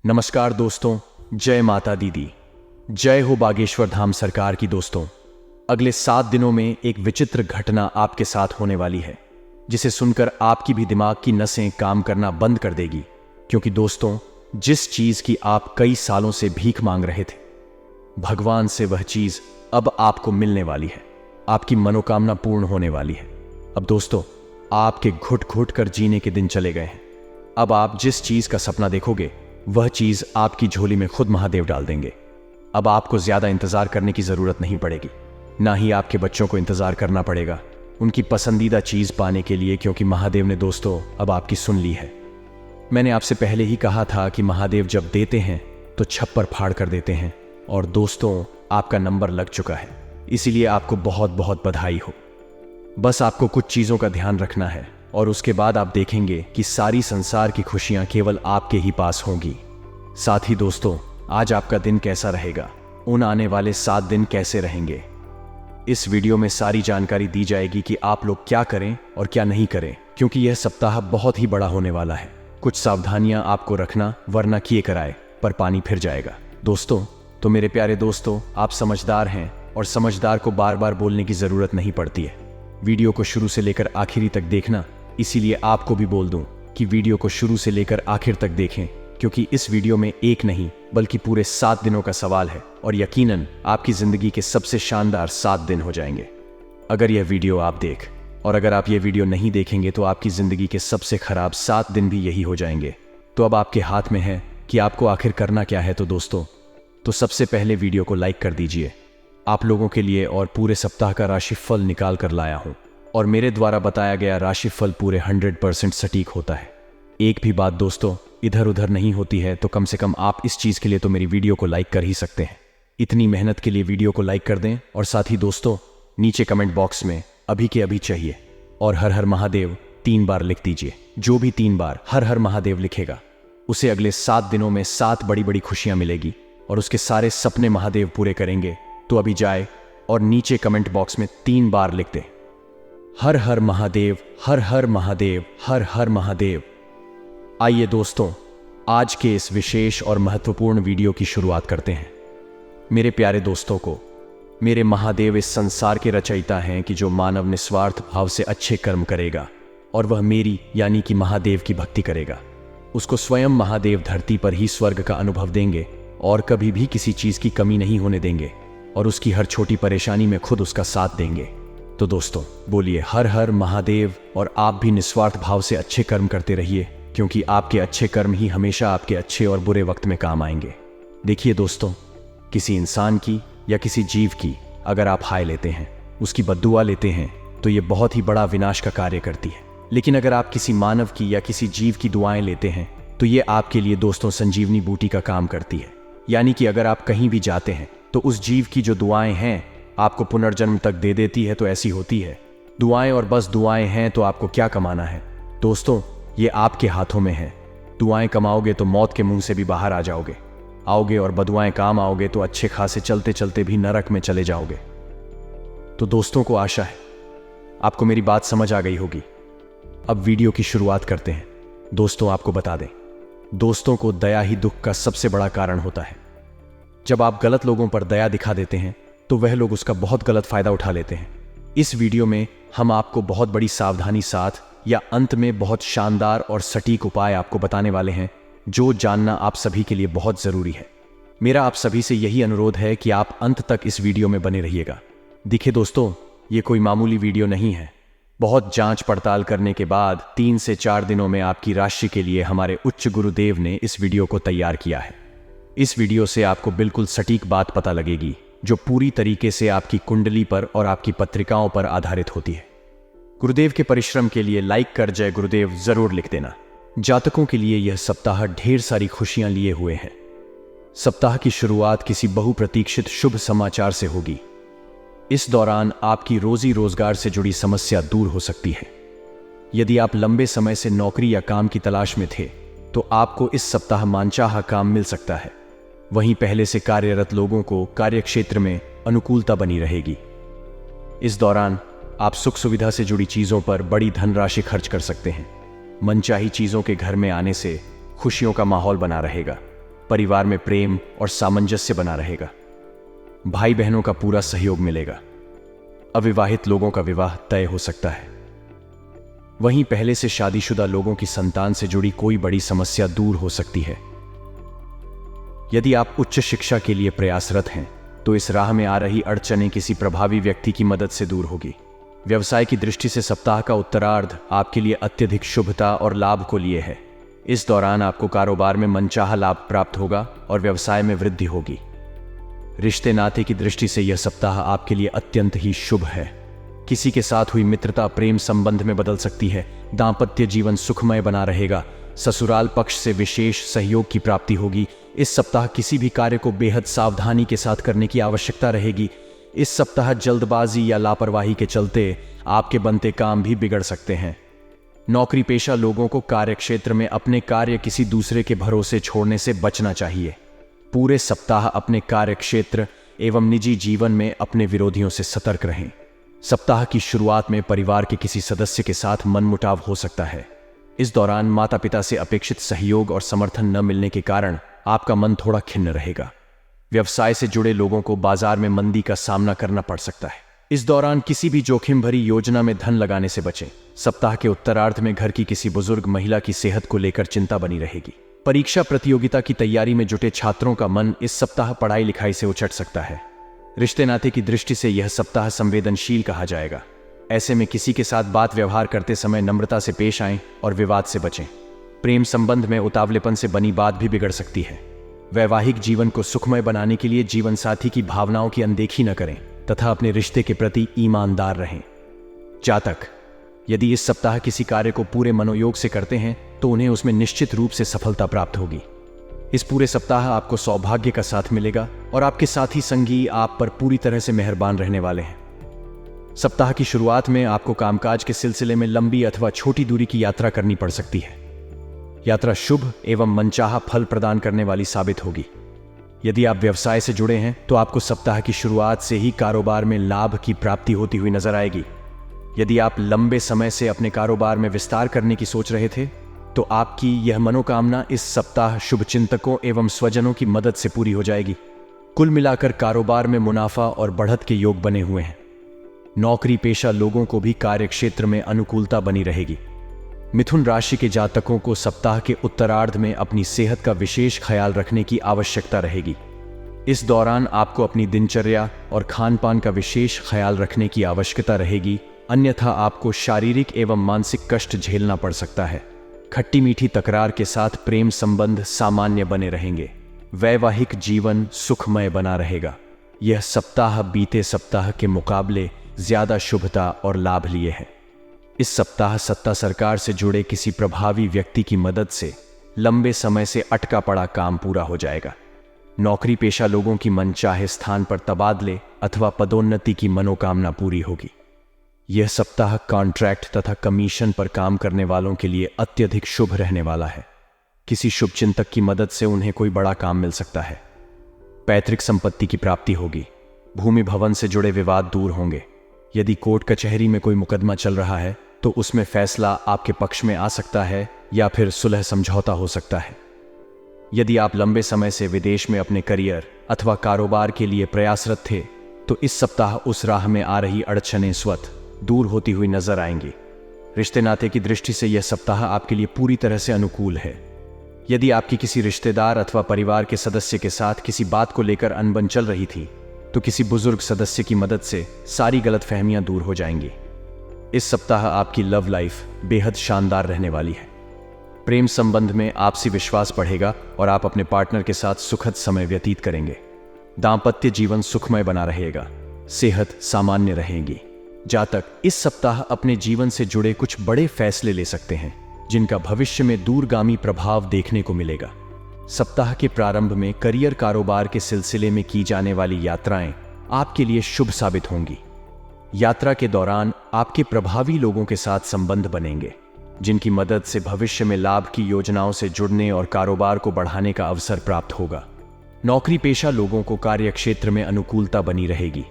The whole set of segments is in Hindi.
नमस्कार दोस्तों, जय माता दीदी, जय हो बागेश्वर धाम सरकार की। दोस्तों, अगले 7 दिनों में एक विचित्र घटना आपके साथ होने वाली है, जिसे सुनकर आपकी भी दिमाग की नसें काम करना बंद कर देगी। क्योंकि दोस्तों, जिस चीज की आप कई सालों से भीख मांग रहे थे, भगवान से वह चीज अब आपको मिलने वाली है। आपकी मनोकामना पूर्ण होने वाली है। अब दोस्तों, आपके घुट घुट कर जीने के दिन चले गए हैं। अब आप जिस चीज का सपना देखोगे, वह चीज आपकी झोली में खुद महादेव डाल देंगे। अब आपको ज्यादा इंतजार करने की जरूरत नहीं पड़ेगी, ना ही आपके बच्चों को इंतजार करना पड़ेगा उनकी पसंदीदा चीज पाने के लिए, क्योंकि महादेव ने दोस्तों अब आपकी सुन ली है। मैंने आपसे पहले ही कहा था कि महादेव जब देते हैं तो छप्पर फाड़ कर देते हैं, और दोस्तों आपका नंबर लग चुका है। इसीलिए आपको बहुत बहुत बधाई हो। बस आपको कुछ चीजों का ध्यान रखना है, और उसके बाद आप देखेंगे कि सारी संसार की खुशियां केवल आपके ही पास होंगी। साथ ही दोस्तों, आज आपका दिन कैसा रहेगा, उन आने वाले 7 दिन कैसे रहेंगे, इस वीडियो में सारी जानकारी दी जाएगी कि आप लोग क्या करें और क्या नहीं करें, क्योंकि यह सप्ताह बहुत ही बड़ा होने वाला है। कुछ सावधानियां आपको रखना, वरना किए कराए पर पानी फिर जाएगा। दोस्तों, तो मेरे प्यारे दोस्तों, आप समझदार हैं और समझदार को बार बार बोलने की जरूरत नहीं पड़ती है। वीडियो को शुरू से लेकर आखिरी तक देखना। इसीलिए आपको भी बोल दूं कि वीडियो को शुरू से लेकर आखिर तक देखें, क्योंकि इस वीडियो में एक नहीं बल्कि पूरे 7 दिनों का सवाल है, और यकीनन आपकी जिंदगी के सबसे शानदार 7 दिन हो जाएंगे अगर यह वीडियो आप देख। और अगर आप यह वीडियो नहीं देखेंगे तो आपकी जिंदगी के सबसे खराब 7 दिन भी यही हो जाएंगे। तो अब आपके हाथ में है कि आपको आखिर करना क्या है। तो दोस्तों, तो सबसे पहले वीडियो को लाइक कर दीजिए। आप लोगों के लिए और पूरे सप्ताह का राशिफल निकाल कर लाया हूं, और मेरे द्वारा बताया गया राशिफल पूरे 100% सटीक होता है। एक भी बात दोस्तों इधर उधर नहीं होती है। तो कम से कम आप इस चीज के लिए तो मेरी वीडियो को लाइक कर ही सकते हैं। इतनी मेहनत के लिए वीडियो को लाइक कर दें, और साथ ही दोस्तों नीचे कमेंट बॉक्स में अभी के अभी चाहिए और हर हर महादेव 3 बार लिख दीजिए। जो भी 3 बार हर हर महादेव लिखेगा, उसे अगले 7 दिनों में 7 बड़ी बड़ी खुशियां मिलेगी, और उसके सारे सपने महादेव पूरे करेंगे। तो अभी जाए और नीचे कमेंट बॉक्स में 3 बार लिख दे, हर हर महादेव, हर हर महादेव, हर हर महादेव। आइए दोस्तों, आज के इस विशेष और महत्वपूर्ण वीडियो की शुरुआत करते हैं। मेरे प्यारे दोस्तों को, मेरे महादेव इस संसार के रचयिता हैं कि जो मानव निस्वार्थ भाव से अच्छे कर्म करेगा और वह मेरी यानी कि महादेव की भक्ति करेगा, उसको स्वयं महादेव धरती पर ही स्वर्ग का अनुभव देंगे और कभी भी किसी चीज की कमी नहीं होने देंगे, और उसकी हर छोटी परेशानी में खुद उसका साथ देंगे। तो दोस्तों बोलिए हर हर महादेव, और आप भी निस्वार्थ भाव से अच्छे कर्म करते रहिए, क्योंकि आपके अच्छे कर्म ही हमेशा आपके अच्छे और बुरे वक्त में काम आएंगे। देखिए दोस्तों, किसी इंसान की या किसी जीव की अगर आप हाय लेते हैं, उसकी बद्दुआ लेते हैं, तो ये बहुत ही बड़ा विनाश का कार्य करती है। लेकिन अगर आप किसी मानव की या किसी जीव की दुआएं लेते हैं, तो ये आपके लिए दोस्तों संजीवनी बूटी का काम करती है। यानी कि अगर आप कहीं भी जाते हैं तो उस जीव की जो दुआएं हैं आपको पुनर्जन्म तक दे देती है। तो ऐसी होती है दुआएं, और बस दुआएं हैं तो आपको क्या कमाना है दोस्तों, ये आपके हाथों में है। दुआएं कमाओगे तो मौत के मुंह से भी बाहर आ जाओगे, और बदुआएं काम आओगे तो अच्छे खासे चलते चलते भी नरक में चले जाओगे। तो दोस्तों को आशा है आपको मेरी बात समझ आ गई होगी। अब वीडियो की शुरुआत करते हैं। दोस्तों आपको बता दें, दोस्तों को दया ही दुख का सबसे बड़ा कारण होता है। जब आप गलत लोगों पर दया दिखा देते हैं तो वह लोग उसका बहुत गलत फायदा उठा लेते हैं। इस वीडियो में हम आपको बहुत बड़ी सावधानी साथ या अंत में बहुत शानदार और सटीक उपाय आपको बताने वाले हैं, जो जानना आप सभी के लिए बहुत जरूरी है। मेरा आप सभी से यही अनुरोध है कि आप अंत तक इस वीडियो में बने रहिएगा। देखिए दोस्तों, ये कोई मामूली वीडियो नहीं है। बहुत जांच पड़ताल करने के बाद 3 से 4 दिनों में आपकी राशि के लिए हमारे उच्च गुरुदेव ने इस वीडियो को तैयार किया है। इस वीडियो से आपको बिल्कुल सटीक बात पता लगेगी, जो पूरी तरीके से आपकी कुंडली पर और आपकी पत्रिकाओं पर आधारित होती है। गुरुदेव के परिश्रम के लिए लाइक कर जय गुरुदेव जरूर लिख देना। जातकों के लिए यह सप्ताह ढेर सारी खुशियां लिए हुए हैं। सप्ताह की शुरुआत किसी बहुप्रतीक्षित शुभ समाचार से होगी। इस दौरान आपकी रोजी रोजगार से जुड़ी समस्या दूर हो सकती है। यदि आप लंबे समय से नौकरी या काम की तलाश में थे तो आपको इस सप्ताह मानचाहा काम मिल सकता है। वहीं पहले से कार्यरत लोगों को कार्यक्षेत्र में अनुकूलता बनी रहेगी। इस दौरान आप सुख सुविधा से जुड़ी चीजों पर बड़ी धनराशि खर्च कर सकते हैं। मनचाही चीजों के घर में आने से खुशियों का माहौल बना रहेगा। परिवार में प्रेम और सामंजस्य बना रहेगा। भाई बहनों का पूरा सहयोग मिलेगा। अविवाहित लोगों का विवाह तय हो सकता है। वहीं पहले से शादीशुदा लोगों की संतान से जुड़ी कोई बड़ी समस्या दूर हो सकती है। यदि आप उच्च शिक्षा के लिए प्रयासरत हैं तो इस राह में आ रही अड़चनें किसी प्रभावी व्यक्ति की मदद से दूर होगी। व्यवसाय की दृष्टि से सप्ताह का उत्तरार्ध आपके लिए अत्यधिक शुभता और लाभ को लिए है। इस दौरान आपको कारोबार में मनचाहा लाभ प्राप्त होगा और व्यवसाय में वृद्धि होगी। रिश्ते नाते की दृष्टि से यह सप्ताह आपके लिए अत्यंत ही शुभ है। किसी के साथ हुई मित्रता प्रेम संबंध में बदल सकती है। दांपत्य जीवन सुखमय बना रहेगा। ससुराल पक्ष से विशेष सहयोग की प्राप्ति होगी। इस सप्ताह किसी भी कार्य को बेहद सावधानी के साथ करने की आवश्यकता रहेगी। इस सप्ताह जल्दबाजी या लापरवाही के चलते आपके बनते काम भी बिगड़ सकते हैं। नौकरी पेशा लोगों को कार्यक्षेत्र में अपने कार्य किसी दूसरे के भरोसे छोड़ने से बचना चाहिए। पूरे सप्ताह अपने कार्यक्षेत्र एवं निजी जीवन में अपने विरोधियों से सतर्क रहें। सप्ताह की शुरुआत में परिवार के किसी सदस्य के साथ मनमुटाव हो सकता है। इस दौरान माता पिता से अपेक्षित सहयोग और समर्थन न मिलने के कारण आपका मन थोड़ा खिन्न रहेगा। व्यवसाय से जुड़े लोगों को बाजार में मंदी का सामना करना पड़ सकता है। इस दौरान किसी भी जोखिम भरी योजना में धन लगाने से बचें। सप्ताह के उत्तरार्ध में घर की किसी बुजुर्ग महिला की सेहत को लेकर चिंता बनी रहेगी। परीक्षा प्रतियोगिता की तैयारी में जुटे छात्रों का मन इस सप्ताह पढ़ाई लिखाई से उचट सकता है। रिश्ते नाते की दृष्टि से यह सप्ताह संवेदनशील कहा जाएगा। ऐसे में किसी के साथ बात व्यवहार करते समय नम्रता से पेश आएं और विवाद से बचें। प्रेम संबंध में उतावलेपन से बनी बात भी बिगड़ सकती है। वैवाहिक जीवन को सुखमय बनाने के लिए जीवन साथी की भावनाओं की अनदेखी न करें तथा अपने रिश्ते के प्रति ईमानदार रहें। जातक, यदि इस सप्ताह किसी कार्य को पूरे मनोयोग से करते हैं तो उन्हें उसमें निश्चित रूप से सफलता प्राप्त होगी। इस पूरे सप्ताह आपको सौभाग्य का साथ मिलेगा और आपके साथी संगी आप पर पूरी तरह से मेहरबान रहने वाले हैं। सप्ताह की शुरुआत में आपको कामकाज के सिलसिले में लंबी अथवा छोटी दूरी की यात्रा करनी पड़ सकती है। यात्रा शुभ एवं मनचाहा फल प्रदान करने वाली साबित होगी। यदि आप व्यवसाय से जुड़े हैं तो आपको सप्ताह की शुरुआत से ही कारोबार में लाभ की प्राप्ति होती हुई नजर आएगी। यदि आप लंबे समय से अपने कारोबार में विस्तार करने की सोच रहे थे तो आपकी यह मनोकामना इस सप्ताह शुभचिंतकों एवं स्वजनों की मदद से पूरी हो जाएगी। कुल मिलाकर कारोबार में मुनाफा और बढ़त के योग बने हुए हैं। नौकरी पेशा लोगों को भी कार्यक्षेत्र में अनुकूलता बनी रहेगी। मिथुन राशि के जातकों को सप्ताह के उत्तरार्ध में अपनी सेहत का विशेष ख्याल रखने की आवश्यकता रहेगी। इस दौरान आपको अपनी दिनचर्या और खान पान का विशेष ख्याल रखने की आवश्यकता रहेगी, अन्यथा आपको शारीरिक एवं मानसिक कष्ट झेलना पड़ सकता है। खट्टी मीठी तकरार के साथ प्रेम संबंध सामान्य बने रहेंगे। वैवाहिक जीवन सुखमय बना रहेगा। यह सप्ताह बीते सप्ताह के मुकाबले ज्यादा शुभता और लाभ लिए है। इस सप्ताह सत्ता सरकार से जुड़े किसी प्रभावी व्यक्ति की मदद से लंबे समय से अटका पड़ा काम पूरा हो जाएगा। नौकरी पेशा लोगों की मनचाहे स्थान पर तबादले अथवा पदोन्नति की मनोकामना पूरी होगी। यह सप्ताह कॉन्ट्रैक्ट तथा कमीशन पर काम करने वालों के लिए अत्यधिक शुभ रहने वाला है। किसी शुभचिंतक की मदद से उन्हें कोई बड़ा काम मिल सकता है। पैतृक संपत्ति की प्राप्ति होगी। भूमि भवन से जुड़े विवाद दूर होंगे। यदि कोर्ट कचहरी में कोई मुकदमा चल रहा है तो उसमें फैसला आपके पक्ष में आ सकता है या फिर सुलह समझौता हो सकता है। यदि आप लंबे समय से विदेश में अपने करियर अथवा कारोबार के लिए प्रयासरत थे तो इस सप्ताह उस राह में आ रही अड़चनें स्वतः दूर होती हुई नजर आएंगी। रिश्ते नाते की दृष्टि से यह सप्ताह आपके लिए पूरी तरह से अनुकूल है। यदि आपकी किसी रिश्तेदार अथवा परिवार के सदस्य के साथ किसी बात को लेकर अनबन चल रही थी तो किसी बुजुर्ग सदस्य की मदद से सारी गलतफहमियां दूर हो जाएंगी। इस सप्ताह आपकी लव लाइफ बेहद शानदार रहने वाली है। प्रेम संबंध में आपसी विश्वास बढ़ेगा और आप अपने पार्टनर के साथ सुखद समय व्यतीत करेंगे। दांपत्य जीवन सुखमय बना रहेगा। सेहत सामान्य रहेगी। जातक इस सप्ताह अपने जीवन से जुड़े कुछ बड़े फैसले ले सकते हैं जिनका भविष्य में दूरगामी प्रभाव देखने को मिलेगा। सप्ताह के प्रारंभ में करियर कारोबार के सिलसिले में की जाने वाली यात्राएं आपके लिए शुभ साबित होंगी। यात्रा के दौरान आपके प्रभावी लोगों के साथ संबंध बनेंगे जिनकी मदद से भविष्य में लाभ की योजनाओं से जुड़ने और कारोबार को बढ़ाने का अवसर प्राप्त होगा। नौकरी पेशा लोगों को कार्यक्षेत्र में अनुकूलता बनी रहेगी।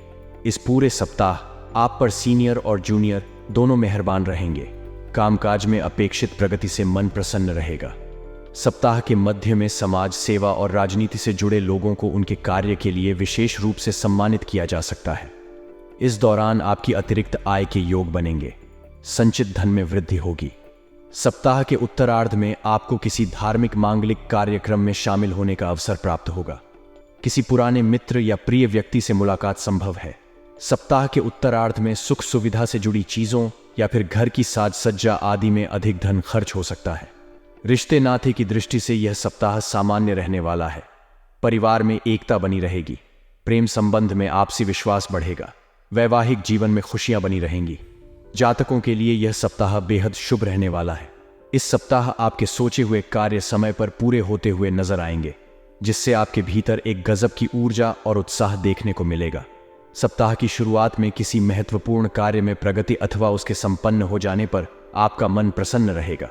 इस पूरे सप्ताह आप पर सीनियर और जूनियर दोनों मेहरबान रहेंगे। कामकाज में अपेक्षित प्रगति से मन प्रसन्न रहेगा। सप्ताह के मध्य में समाज सेवा और राजनीति से जुड़े लोगों को उनके कार्य के लिए विशेष रूप से सम्मानित किया जा सकता है। इस दौरान आपकी अतिरिक्त आय के योग बनेंगे। संचित धन में वृद्धि होगी। सप्ताह के उत्तरार्ध में आपको किसी धार्मिक मांगलिक कार्यक्रम में शामिल होने का अवसर प्राप्त होगा। किसी पुराने मित्र या प्रिय व्यक्ति से मुलाकात संभव है। सप्ताह के उत्तरार्ध में सुख सुविधा से जुड़ी चीजों या फिर घर की साज सज्जा आदि में अधिक धन खर्च हो सकता है। रिश्ते नाते की दृष्टि से यह सप्ताह सामान्य रहने वाला है। परिवार में एकता बनी रहेगी। प्रेम संबंध में आपसी विश्वास बढ़ेगा। वैवाहिक जीवन में खुशियां बनी रहेंगी। जातकों के लिए यह सप्ताह बेहद शुभ रहने वाला है। इस सप्ताह आपके सोचे हुए कार्य समय पर पूरे होते हुए नजर आएंगे, जिससे आपके भीतर एक गजब की ऊर्जा और उत्साह देखने को मिलेगा। सप्ताह की शुरुआत में किसी महत्वपूर्ण कार्य में प्रगति अथवा उसके संपन्न हो जाने पर आपका मन प्रसन्न रहेगा।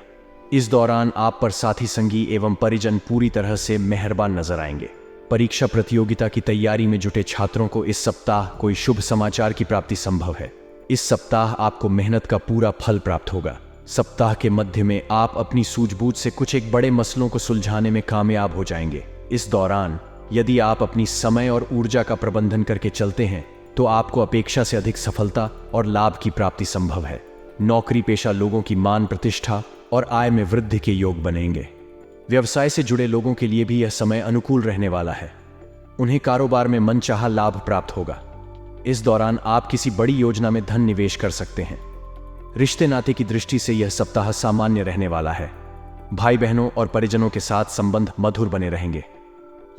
इस दौरान आप पर साथी संगी एवं परिजन पूरी तरह से मेहरबान नजर आएंगे। परीक्षा प्रतियोगिता की तैयारी में जुटे छात्रों को इस सप्ताह कोई शुभ समाचार की प्राप्ति संभव है। इस सप्ताह आपको मेहनत का पूरा फल प्राप्त होगा। सप्ताह के मध्य में आप अपनी सूझबूझ से कुछ एक बड़े मसलों को सुलझाने में कामयाब हो जाएंगे। इस दौरान यदि आप अपनी समय और ऊर्जा का प्रबंधन करके चलते हैं तो आपको अपेक्षा से अधिक सफलता और लाभ की प्राप्ति संभव है। नौकरी पेशा लोगों की मान प्रतिष्ठा और आय में वृद्धि के योग बनेंगे। व्यवसाय से जुड़े लोगों के लिए भी यह समय अनुकूल रहने वाला है। उन्हें कारोबार में मनचाहा लाभ प्राप्त होगा। इस दौरान आप किसी बड़ी योजना में धन निवेश कर सकते हैं। रिश्ते नाते की दृष्टि से यह सप्ताह सामान्य रहने वाला है। भाई बहनों और परिजनों के साथ संबंध मधुर बने रहेंगे।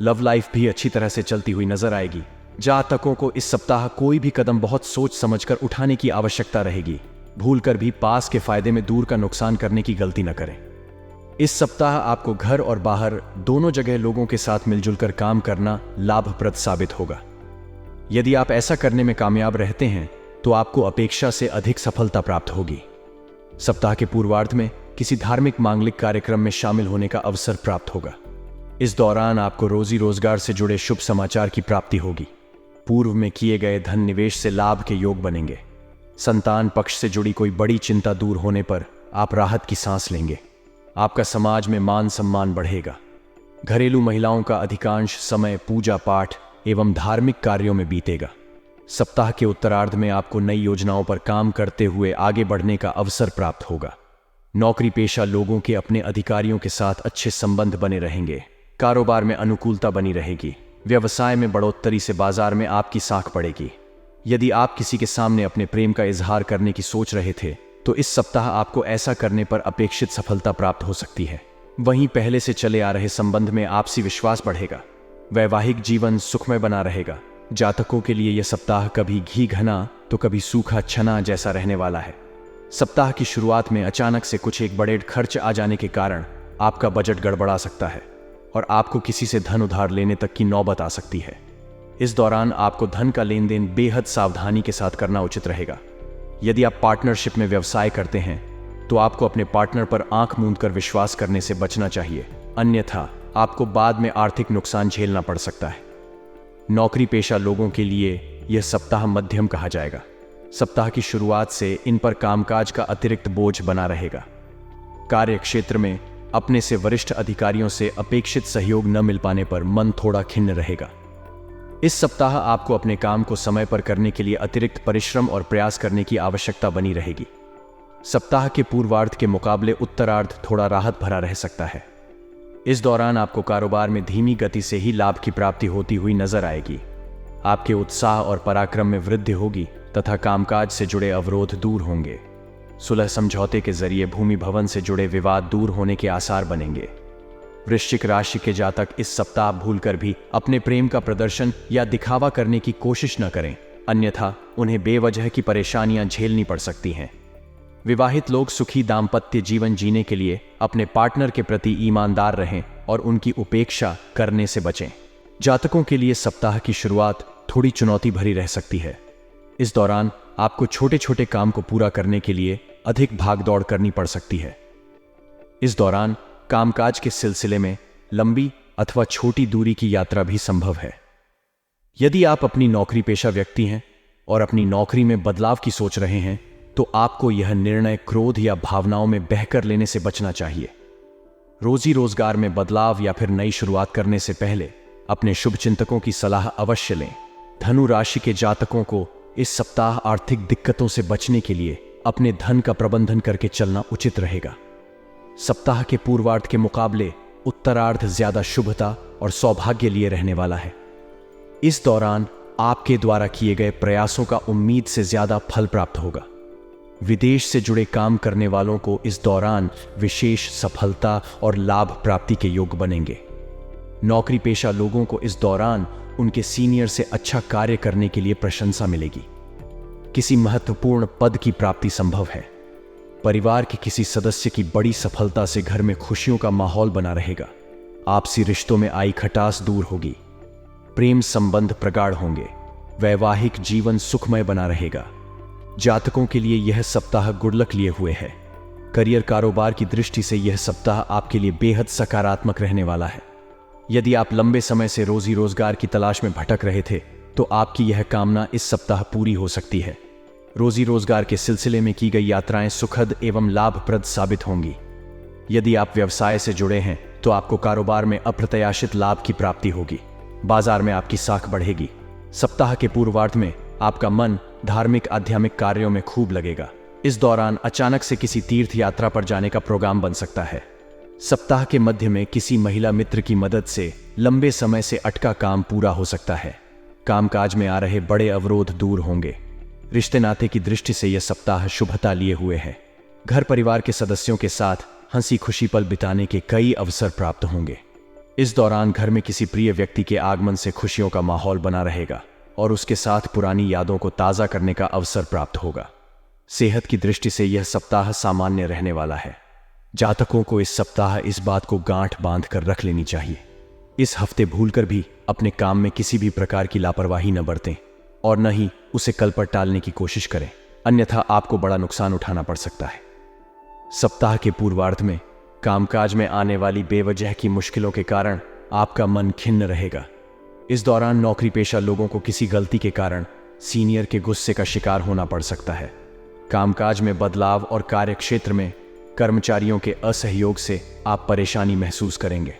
लव लाइफ भी अच्छी तरह से चलती हुई नजर आएगी। जातकों को इस सप्ताह कोई भी कदम बहुत सोच समझकर उठाने की आवश्यकता रहेगी। भूलकर भी पास के फायदे में दूर का नुकसान करने की गलती न करें। इस सप्ताह आपको घर और बाहर दोनों जगह लोगों के साथ मिलजुल कर काम करना लाभप्रद साबित होगा। यदि आप ऐसा करने में कामयाब रहते हैं तो आपको अपेक्षा से अधिक सफलता प्राप्त होगी। सप्ताह के पूर्वार्ध में किसी धार्मिक मांगलिक कार्यक्रम में शामिल होने का अवसर प्राप्त होगा। इस दौरान आपको रोजी रोजगार से जुड़े शुभ समाचार की प्राप्ति होगी। पूर्व में किए गए धन निवेश से लाभ के योग बनेंगे। संतान पक्ष से जुड़ी कोई बड़ी चिंता दूर होने पर आप राहत की सांस लेंगे। आपका समाज में मान सम्मान बढ़ेगा। घरेलू महिलाओं का अधिकांश समय पूजा पाठ एवं धार्मिक कार्यों में बीतेगा। सप्ताह के उत्तरार्ध में आपको नई योजनाओं पर काम करते हुए आगे बढ़ने का अवसर प्राप्त होगा। नौकरी पेशा लोगों के अपने अधिकारियों के साथ अच्छे संबंध बने रहेंगे। कारोबार में अनुकूलता बनी रहेगी। व्यवसाय में बढ़ोतरी से बाजार में आपकी साख पड़ेगी। यदि आप किसी के सामने अपने प्रेम का इजहार करने की सोच रहे थे तो इस सप्ताह आपको ऐसा करने पर अपेक्षित सफलता प्राप्त हो सकती है। वहीं पहले से चले आ रहे संबंध में आपसी विश्वास बढ़ेगा। वैवाहिक जीवन सुखमय बना रहेगा। जातकों के लिए यह सप्ताह कभी घी घना तो कभी सूखा छना जैसा रहने वाला है। सप्ताह की शुरुआत में अचानक से कुछ एक बड़े खर्च आ जाने के कारण आपका बजट गड़बड़ा सकता है और आपको किसी से धन उधार लेने तक की नौबत आ सकती है। इस दौरान आपको धन का लेन देन बेहद सावधानी के साथ करना उचित रहेगा। यदि आप पार्टनरशिप में व्यवसाय करते हैं तो आपको अपने पार्टनर पर आंख मूंद कर विश्वास करने से बचना चाहिए, अन्यथा आपको बाद में आर्थिक नुकसान झेलना पड़ सकता है। नौकरी पेशा लोगों के लिए यह सप्ताह मध्यम कहा जाएगा। सप्ताह की शुरुआत से इन पर कामकाज का अतिरिक्त बोझ बना रहेगा। कार्य क्षेत्र में अपने से वरिष्ठ अधिकारियों से अपेक्षित सहयोग न मिल पाने पर मन थोड़ा खिन्न रहेगा। इस सप्ताह आपको अपने काम को समय पर करने के लिए अतिरिक्त परिश्रम और प्रयास करने की आवश्यकता बनी रहेगी। सप्ताह के पूर्वार्ध के मुकाबले उत्तरार्ध थोड़ा राहत भरा रह सकता है। इस दौरान आपको कारोबार में धीमी गति से ही लाभ की प्राप्ति होती हुई नजर आएगी। आपके उत्साह और पराक्रम में वृद्धि होगी तथा कामकाज से जुड़े अवरोध दूर होंगे। सुलह समझौते के जरिए भूमि भवन से जुड़े विवाद दूर होने के आसार बनेंगे। वृश्चिक राशि के जातक इस सप्ताह भूलकर भी अपने प्रेम का प्रदर्शन या दिखावा करने की कोशिश न करें, अन्यथा उन्हें बेवजह की परेशानियां झेलनी पड़ सकती हैं। विवाहित लोग सुखी दाम्पत्य जीवन जीने के लिए अपने पार्टनर के प्रति ईमानदार रहें और उनकी उपेक्षा करने से बचें। जातकों के लिए सप्ताह की शुरुआत थोड़ी चुनौती भरी रह सकती है। इस दौरान आपको छोटे छोटे काम को पूरा करने के लिए अधिक भागदौड़ करनी पड़ सकती है। इस दौरान कामकाज के सिलसिले में लंबी अथवा छोटी दूरी की यात्रा भी संभव है। यदि आप अपनी नौकरी पेशा व्यक्ति हैं और अपनी नौकरी में बदलाव की सोच रहे हैं तो आपको यह निर्णय क्रोध या भावनाओं में बहकर लेने से बचना चाहिए। रोजी रोजगार में बदलाव या फिर नई शुरुआत करने से पहले अपने शुभ चिंतकों की सलाह अवश्य लें। धनु राशि के जातकों को इस सप्ताह आर्थिक दिक्कतों से बचने के लिए अपने धन का प्रबंधन करके चलना उचित रहेगा। सप्ताह के पूर्वार्ध के मुकाबले उत्तरार्ध ज्यादा शुभता और सौभाग्य लिए रहने वाला है। इस दौरान आपके द्वारा किए गए प्रयासों का उम्मीद से ज्यादा फल प्राप्त होगा। विदेश से जुड़े काम करने वालों को इस दौरान विशेष सफलता और लाभ प्राप्ति के योग बनेंगे। नौकरी पेशा लोगों को इस दौरान उनके सीनियर से अच्छा कार्य करने के लिए प्रशंसा मिलेगी। किसी महत्वपूर्ण पद की प्राप्ति संभव है। परिवार के किसी सदस्य की बड़ी सफलता से घर में खुशियों का माहौल बना रहेगा। आपसी रिश्तों में आई खटास दूर होगी। प्रेम संबंध प्रगाढ़ होंगे। वैवाहिक जीवन सुखमय बना रहेगा। जातकों के लिए यह सप्ताह गुड लक लिए हुए है। करियर कारोबार की दृष्टि से यह सप्ताह आपके लिए बेहद सकारात्मक रहने वाला है। यदि आप लंबे समय से रोजी रोजगार की तलाश में भटक रहे थे तो आपकी यह कामना इस सप्ताह पूरी हो सकती है। रोजी रोजगार के सिलसिले में की गई यात्राएं सुखद एवं लाभप्रद साबित होंगी। यदि आप व्यवसाय से जुड़े हैं तो आपको कारोबार में अप्रत्याशित लाभ की प्राप्ति होगी। बाजार में आपकी साख बढ़ेगी। सप्ताह के पूर्वार्ध में आपका मन धार्मिक आध्यात्मिक कार्यों में खूब लगेगा। इस दौरान अचानक से किसी तीर्थ यात्रा पर जाने का प्रोग्राम बन सकता है। सप्ताह के मध्य में किसी महिला मित्र की मदद से लंबे समय से अटका काम पूरा हो सकता है। कामकाज में आ रहे बड़े अवरोध दूर होंगे। रिश्ते नाते की दृष्टि से यह सप्ताह शुभता लिए हुए है। घर परिवार के सदस्यों के साथ हंसी खुशी पल बिताने के कई अवसर प्राप्त होंगे। इस दौरान घर में किसी प्रिय व्यक्ति के आगमन से खुशियों का माहौल बना रहेगा और उसके साथ पुरानी यादों को ताज़ा करने का अवसर प्राप्त होगा। सेहत की दृष्टि से यह सप्ताह सामान्य रहने वाला है। जातकों को इस सप्ताह इस बात को गांठ बांध कर रख लेनी चाहिए। इस हफ्ते भूलकर भी अपने काम में किसी भी प्रकार की लापरवाही न बरतें और न ही उसे कल पर टालने की कोशिश करें, अन्यथा आपको बड़ा नुकसान उठाना पड़ सकता है। सप्ताह के पूर्वार्ध में कामकाज में आने वाली बेवजह की मुश्किलों के कारण आपका मन खिन्न रहेगा। इस दौरान नौकरी पेशा लोगों को किसी गलती के कारण सीनियर के गुस्से का शिकार होना पड़ सकता है। कामकाज में बदलाव और कार्यक्षेत्र में कर्मचारियों के असहयोग से आप परेशानी महसूस करेंगे।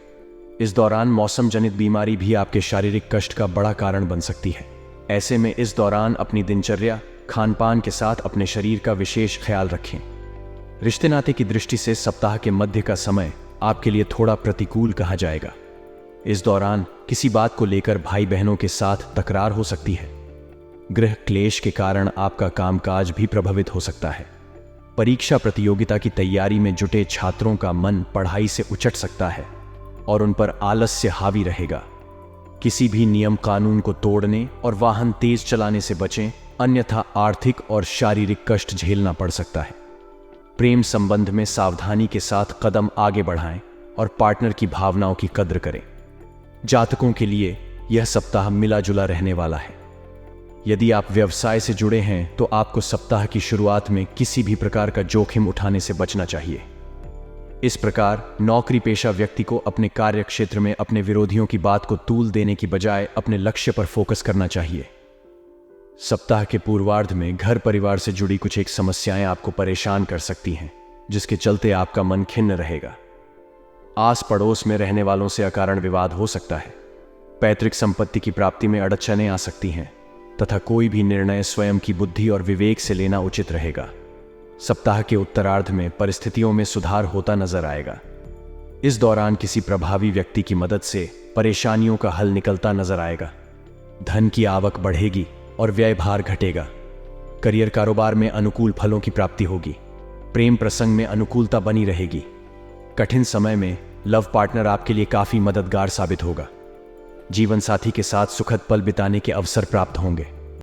इस दौरान मौसम जनित बीमारी भी आपके शारीरिक कष्ट का बड़ा कारण बन सकती है। ऐसे में इस दौरान अपनी दिनचर्या खानपान के साथ अपने शरीर का विशेष ख्याल रखें। रिश्ते नाते की दृष्टि से सप्ताह के मध्य का समय आपके लिए थोड़ा प्रतिकूल कहा जाएगा। इस दौरान किसी बात को लेकर भाई बहनों के साथ तकरार हो सकती है। गृह क्लेश के कारण आपका कामकाज भी प्रभावित हो सकता है। परीक्षा प्रतियोगिता की तैयारी में जुटे छात्रों का मन पढ़ाई से उचट सकता है और उन पर आलस्य हावी रहेगा। किसी भी नियम कानून को तोड़ने और वाहन तेज चलाने से बचें, अन्यथा आर्थिक और शारीरिक कष्ट झेलना पड़ सकता है। प्रेम संबंध में सावधानी के साथ कदम आगे बढ़ाएं और पार्टनर की भावनाओं की कद्र करें। जातकों के लिए यह सप्ताह मिला जुला रहने वाला है। यदि आप व्यवसाय से जुड़े हैं तो आपको सप्ताह की शुरुआत में किसी भी प्रकार का जोखिम उठाने से बचना चाहिए। इस प्रकार नौकरी पेशा व्यक्ति को अपने कार्य क्षेत्र में अपने विरोधियों की बात को तूल देने की बजाय अपने लक्ष्य पर फोकस करना चाहिए। सप्ताह के पूर्वार्ध में घर परिवार से जुड़ी कुछ एक समस्याएं आपको परेशान कर सकती हैं, जिसके चलते आपका मन खिन्न रहेगा। आस पड़ोस में रहने वालों से अकारण विवाद हो सकता है। पैतृक संपत्ति की प्राप्ति में अड़चनें आ सकती हैं तथा कोई भी निर्णय स्वयं की बुद्धि और विवेक से लेना उचित रहेगा। सप्ताह के उत्तरार्ध में परिस्थितियों में सुधार होता नजर आएगा। इस दौरान किसी प्रभावी व्यक्ति की मदद से परेशानियों का हल निकलता नजर आएगा। धन की आवक बढ़ेगी और व्यय भार घटेगा। करियर कारोबार में अनुकूल फलों की प्राप्ति होगी। प्रेम प्रसंग में अनुकूलता बनी रहेगी। कठिन समय में लव पार्टनर आपके लिए काफी मददगार साबित होगा। जीवन साथी के साथ सुखद पल बिताने के अवसर प्राप्त होंगे।